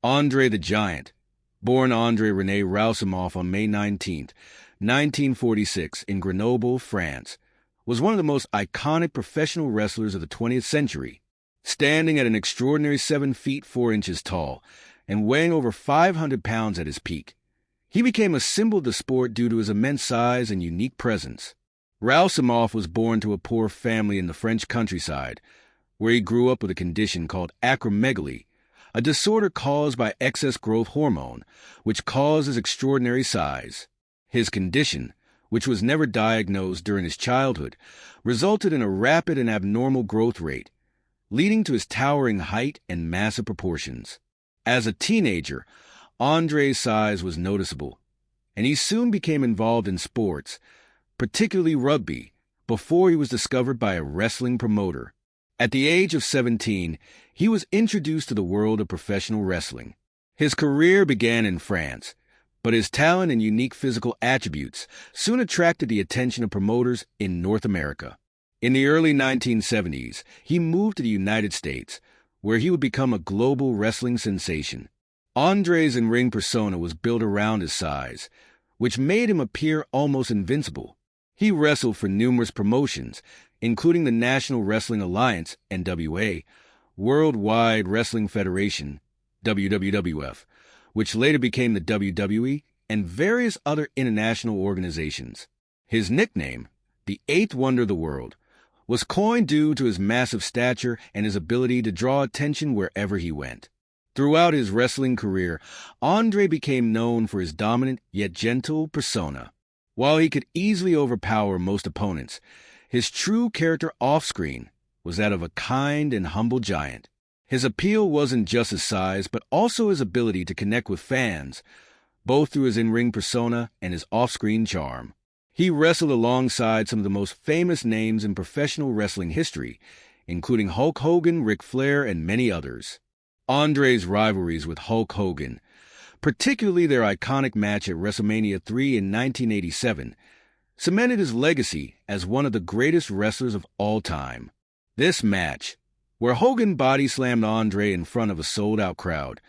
André the Giant, born André René Roussimoff on May 19, 1946 in Grenoble, France, was one of the most iconic professional wrestlers of the 20th century, standing at an extraordinary 7 feet 4 inches tall and weighing over 500 pounds at his peak. He became a symbol of the sport due to his immense size and unique presence. Roussimoff was born to a poor family in the French countryside, where he grew up with a condition called acromegaly, a disorder caused by excess growth hormone, which causes extraordinary size. His condition, which was never diagnosed during his childhood, resulted in a rapid and abnormal growth rate, leading to his towering height and massive proportions. As a teenager, André's size was noticeable, and he soon became involved in sports, particularly rugby, before he was discovered by a wrestling promoter. At the age of 17, he was introduced to the world of professional wrestling. His career began in France, but his talent and unique physical attributes soon attracted the attention of promoters in North America. In the early 1970s, he moved to the United States, where he would become a global wrestling sensation. André's in-ring persona was built around his size, which made him appear almost invincible. He wrestled for numerous promotions, including the National Wrestling Alliance, NWA, Worldwide Wrestling Federation, WWF, which later became the WWE, and various other international organizations. His nickname, the Eighth Wonder of the World, was coined due to his massive stature and his ability to draw attention wherever he went. Throughout his wrestling career, André became known for his dominant yet gentle persona. While he could easily overpower most opponents, his true character off-screen was that of a kind and humble giant. His appeal wasn't just his size, but also his ability to connect with fans, both through his in-ring persona and his off-screen charm. He wrestled alongside some of the most famous names in professional wrestling history, including Hulk Hogan, Ric Flair, and many others. André's rivalries with Hulk Hogan, particularly their iconic match at WrestleMania 3 in 1987, cemented his legacy as one of the greatest wrestlers of all time. This match, where Hogan body-slammed André in front of a sold-out crowd,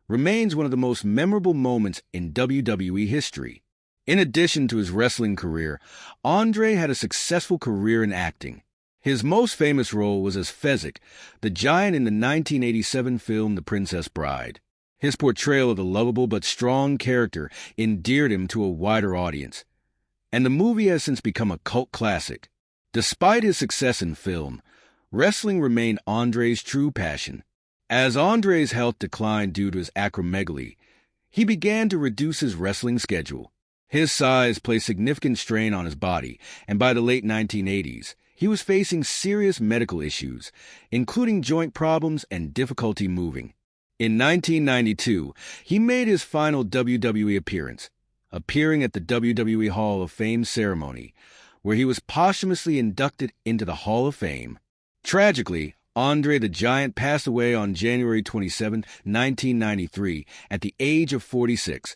remains one of the most memorable moments in WWE history. In addition to his wrestling career, André had a successful career in acting. His most famous role was as Fezzik, the giant in the 1987 film The Princess Bride. His portrayal of the lovable but strong character endeared him to a wider audience, and the movie has since become a cult classic. Despite his success in film, wrestling remained André's true passion. As André's health declined due to his acromegaly, he began to reduce his wrestling schedule. His size placed significant strain on his body, and by the late 1980s, he was facing serious medical issues, including joint problems and difficulty moving. In 1992, he made his final WWE appearance, appearing at the WWE Hall of Fame ceremony, where he was posthumously inducted into the Hall of Fame. Tragically, André the Giant passed away on January 27, 1993, at the age of 46,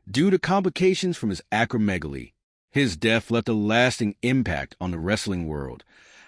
due to complications from his acromegaly. His death left a lasting impact on the wrestling world,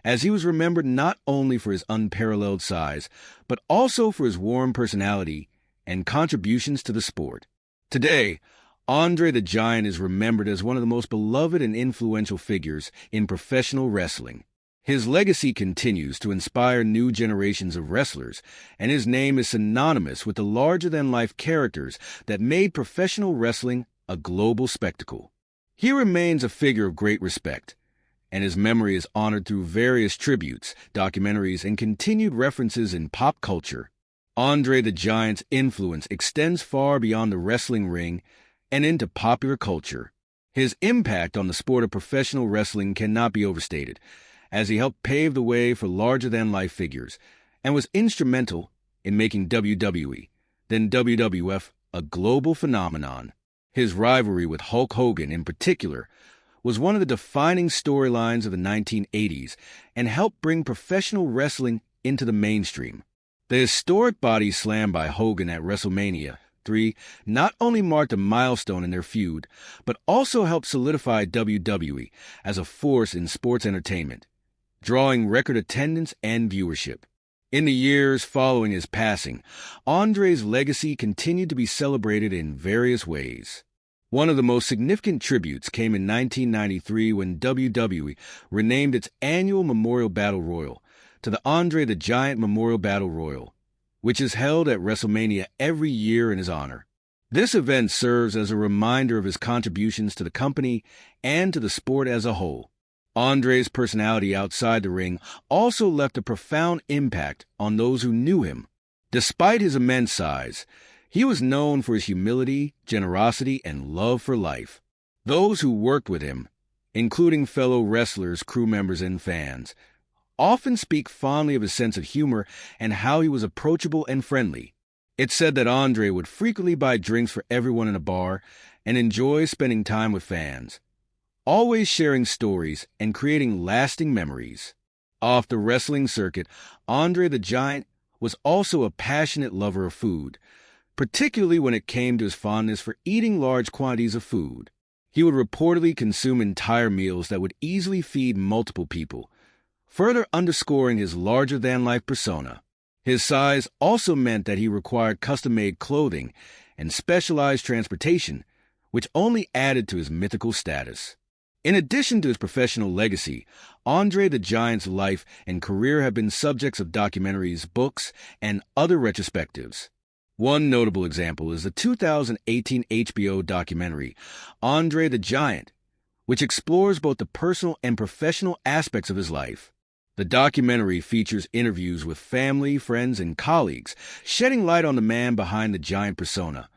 as he was remembered not only for his unparalleled size, but also for his warm personality and contributions to the sport. Today, André the Giant is remembered as one of the most beloved and influential figures in professional wrestling. His legacy continues to inspire new generations of wrestlers, and his name is synonymous with the larger-than-life characters that made professional wrestling a global spectacle. He remains a figure of great respect, and his memory is honored through various tributes, documentaries, and continued references in pop culture. André the Giant's influence extends far beyond the wrestling ring and into popular culture. His impact on the sport of professional wrestling cannot be overstated, as he helped pave the way for larger-than-life figures and was instrumental in making WWE, then WWF, a global phenomenon. His rivalry with Hulk Hogan in particular was one of the defining storylines of the 1980s and helped bring professional wrestling into the mainstream. The historic body slam by Hogan at WrestleMania 3 not only marked a milestone in their feud, but also helped solidify WWE as a force in sports entertainment, drawing record attendance and viewership. In the years following his passing, André's legacy continued to be celebrated in various ways. One of the most significant tributes came in 1993 when WWE renamed its annual Memorial Battle Royal to the André the Giant Memorial Battle Royal, which is held at WrestleMania every year in his honor. This event serves as a reminder of his contributions to the company and to the sport as a whole. André's personality outside the ring also left a profound impact on those who knew him. Despite his immense size, he was known for his humility, generosity, and love for life. Those who worked with him, including fellow wrestlers, crew members, and fans, often speak fondly of his sense of humor and how he was approachable and friendly. It's said that André would frequently buy drinks for everyone in a bar and enjoy spending time with fans, always sharing stories and creating lasting memories. Off the wrestling circuit, André the Giant was also a passionate lover of food, particularly when it came to his fondness for eating large quantities of food. He would reportedly consume entire meals that would easily feed multiple people, further underscoring his larger-than-life persona. His size also meant that he required custom-made clothing and specialized transportation, which only added to his mythical status. In addition to his professional legacy, André the Giant's life and career have been subjects of documentaries, books, and other retrospectives. One notable example is the 2018 HBO documentary, André the Giant, which explores both the personal and professional aspects of his life. The documentary features interviews with family, friends, and colleagues, shedding light on the man behind the giant persona,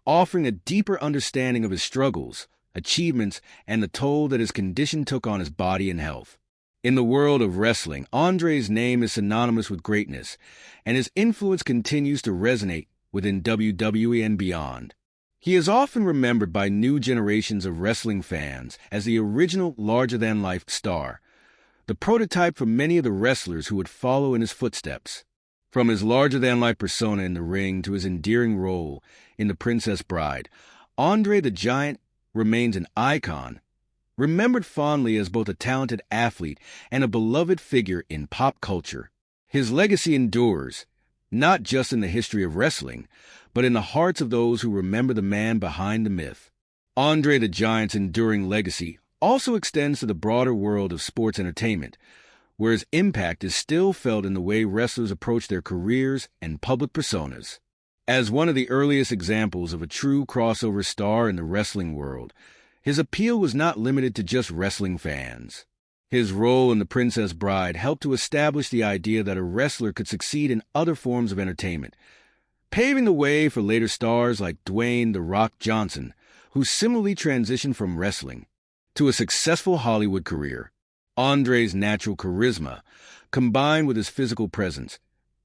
offering a deeper understanding of his struggles, achievements, and the toll that his condition took on his body and health. In the world of wrestling, André's name is synonymous with greatness, and his influence continues to resonate within WWE and beyond. He is often remembered by new generations of wrestling fans as the original larger-than-life star, the prototype for many of the wrestlers who would follow in his footsteps. From his larger-than-life persona in the ring to his endearing role in The Princess Bride, André the Giant remains an icon, remembered fondly as both a talented athlete and a beloved figure in pop culture. His legacy endures, not just in the history of wrestling, but in the hearts of those who remember the man behind the myth. André the Giant's enduring legacy also extends to the broader world of sports entertainment, where his impact is still felt in the way wrestlers approach their careers and public personas. As one of the earliest examples of a true crossover star in the wrestling world, his appeal was not limited to just wrestling fans. His role in The Princess Bride helped to establish the idea that a wrestler could succeed in other forms of entertainment, paving the way for later stars like Dwayne "The Rock" Johnson, who similarly transitioned from wrestling to a successful Hollywood career. André's natural charisma, combined with his physical presence,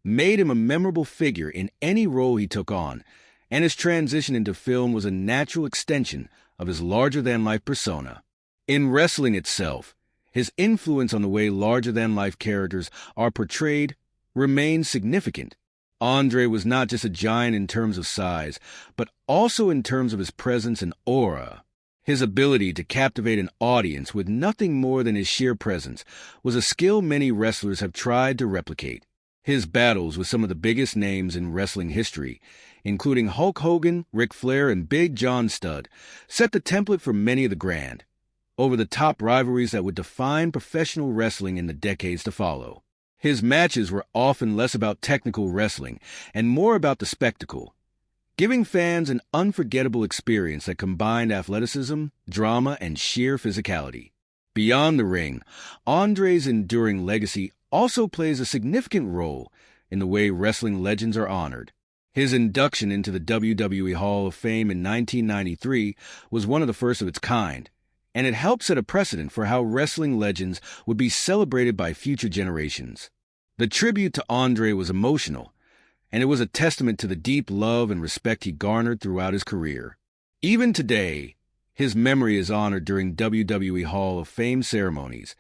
made him a memorable figure in any role he took on, and his transition into film was a natural extension of his larger-than-life persona. In wrestling itself, his influence on the way larger-than-life characters are portrayed remains significant. André was not just a giant in terms of size, but also in terms of his presence and aura. His ability to captivate an audience with nothing more than his sheer presence was a skill many wrestlers have tried to replicate. His battles with some of the biggest names in wrestling history, including Hulk Hogan, Ric Flair, and Big John Studd, set the template for many of the grand, over-the-top rivalries that would define professional wrestling in the decades to follow. His matches were often less about technical wrestling and more about the spectacle, giving fans an unforgettable experience that combined athleticism, drama, and sheer physicality. Beyond the ring, André's enduring legacy also plays a significant role in the way wrestling legends are honored. His induction into the WWE Hall of Fame in 1993 was one of the first of its kind, and it helped set a precedent for how wrestling legends would be celebrated by future generations. The tribute to André was emotional, and it was a testament to the deep love and respect he garnered throughout his career. Even today, his memory is honored during WWE Hall of Fame ceremonies,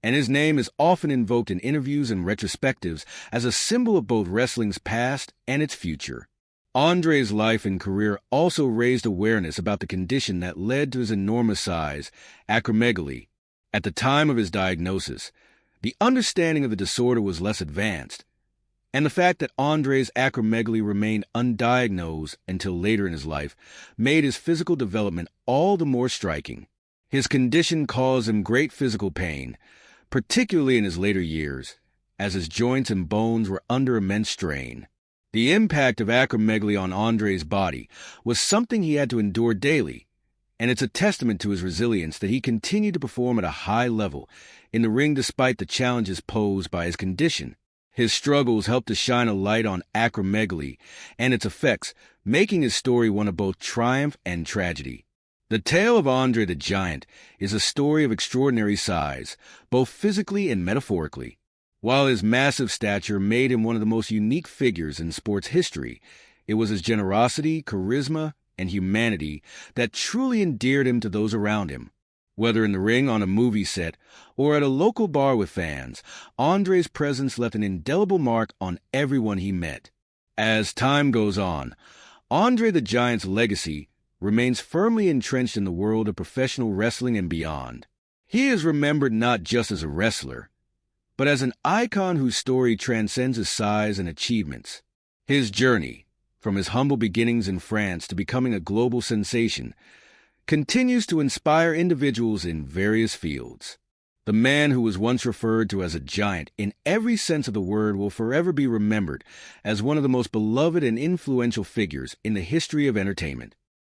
and his name is often invoked in interviews and retrospectives as a symbol of both wrestling's past and its future. André's life and career also raised awareness about the condition that led to his enormous size, acromegaly. At the time of his diagnosis, the understanding of the disorder was less advanced, And the fact that André's acromegaly remained undiagnosed until later in his life made his physical development all the more striking. His condition caused him great physical pain, particularly in his later years, as his joints and bones were under immense strain. The impact of acromegaly on André's body was something he had to endure daily, and it's a testament to his resilience that he continued to perform at a high level in the ring despite the challenges posed by his condition. His struggles helped to shine a light on acromegaly and its effects, making his story one of both triumph and tragedy. The tale of André the Giant is a story of extraordinary size, both physically and metaphorically. While his massive stature made him one of the most unique figures in sports history, it was his generosity, charisma, and humanity that truly endeared him to those around him. Whether in the ring, on a movie set, or at a local bar with fans, André's presence left an indelible mark on everyone he met. As time goes on, André the Giant's legacy remains firmly entrenched in the world of professional wrestling and beyond. He is remembered not just as a wrestler, but as an icon whose story transcends his size and achievements. His journey, from his humble beginnings in France to becoming a global sensation, continues to inspire individuals in various fields. The man who was once referred to as a giant in every sense of the word will forever be remembered as one of the most beloved and influential figures in the history of entertainment.